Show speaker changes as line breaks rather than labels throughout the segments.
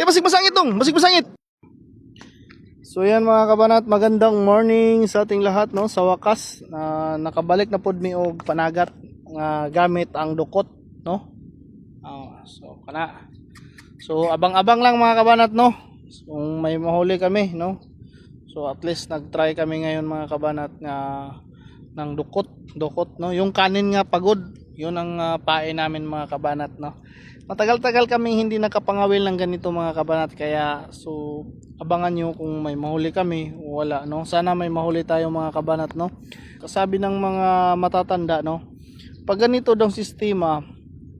Kaya basig masangit dong, basig masangit. So yan mga kabanat, magandang morning sa ating lahat, no. Sa wakas nakabalik na pod mi og panagat nga gamit ang dukot, no. So abang-abang lang mga kabanat, no. Kung may mahuli kami, no. So at least nag-try kami ngayon mga kabanat nga ng dukot, no. Yung kanin nga pagod, yun ang pae namin mga kabanat, no. Matagal-tagal kami hindi nakapangawil ng ganito mga kabanat, kaya so abangan nyo kung may mahuli kami o wala, no. Sana may mahuli tayo mga kabanat, no. Kasabi ng mga matatanda, no, pag ganito daw sistema,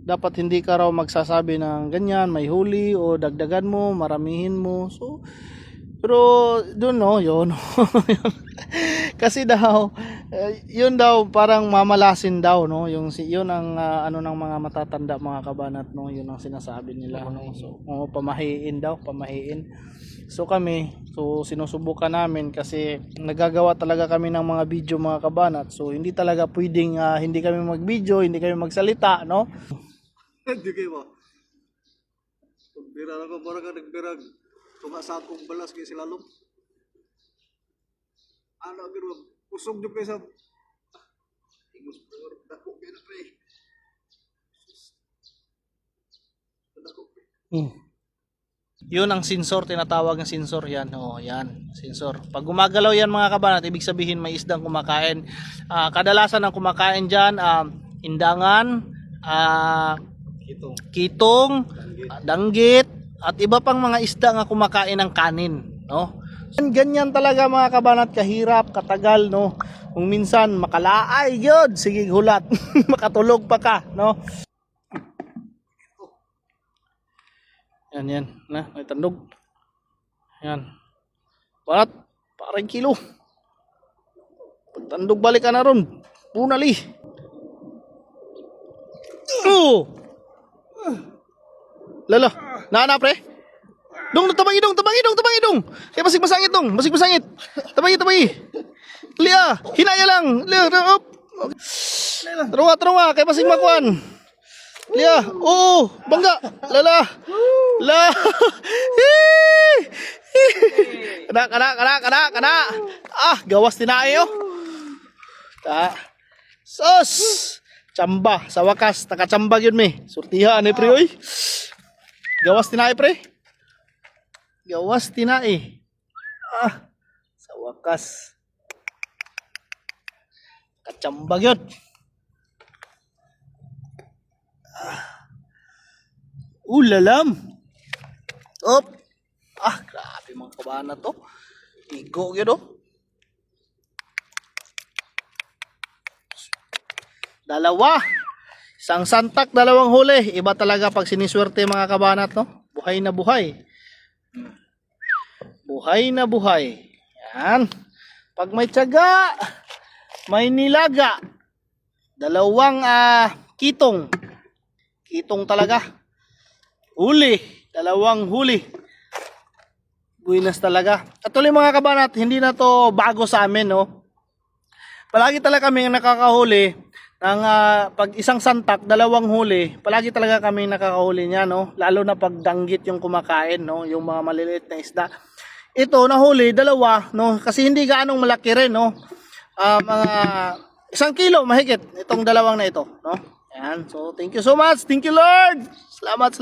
dapat hindi ka raw magsasabi ng ganyan, may huli o dagdagan mo, maramihin mo. So pero doon, no, yun. Kasi daw yun daw parang mamalasin daw, no, yung yun ang ano ng mga matatanda mga kabanat, no, yun ang sinasabi nila, no. So pamahiin daw, pamahiin. So kami, so sinusubukan namin kasi nagagawa talaga kami ng mga video mga kabanat. So hindi talaga pwedeng hindi kami mag-video, hindi kami magsalita, no.
Hindi kayo ba? Pagbira na ko, parang ka nagbirag. Tunga sa akong balas kayo sila lom. Ano, pero usog nyo kayo sa... Ingos po, dako kayo na pre. Dako pre.
Yun ang sensor, tinatawag ng sensor yan. Oh, yan, sensor. Pag gumagalaw yan mga kabanat, ibig sabihin may isdang kumakain. Kadalasan ang kumakain diyan indangan, kitong, danggit, at iba pang mga isda nga kumakain ng kanin, no? Ganyan talaga mga kabanat, kahirap, katagal, no? Kung minsan makalaay yun, sige hulat, makatulog pa ka, no? Yan, na, may tandog. Yan. Barat, parang kilo. Pagtandog balik ka na ron. Punali. Oh! Lala, naana pre? Dong, tabangi dong. Kaya basig masangit dong, basig masangit. Tabangi. Liya, hinaya lang. Liya, up. Trunga, kaya basig makuan. Liya, oh, bangga. Lala. La. Kana. Gawas tinae oh. Sos. Chamba, sa wakas nakachamba gyud mi. Surtiha ani pre oy. Gawas tinae pre. Gawas tinae. Sa wakas. Kachamba gyud. Ulalam. Op. Grabe mga kabana to. Igo gyud oh. Dalawa. Isang santak, dalawang huli. Iba talaga pag siniswerte mga kabanat, no? Buhay na buhay. Buhay na buhay. Yan. Pag may tiyaga, may nilaga. Dalawang kitong. Kitong talaga. Huli. Dalawang huli. Buinas talaga. At tuloy mga kabanat, hindi na to bago sa amin, no? Palagi talaga kami nakakahuli ng pag isang santak, dalawang huli. Palagi talaga kami nakakahuli niya, no? Lalo na pag danggit yung kumakain, no? Yung mga maliliit na isda. Ito nahuli dalawa, no? Kasi hindi gaanong malaki rin, no? Mga 1 kilo mahigit itong dalawang na ito, no? Ayan. So thank you so much. Thank you Lord. Salamat.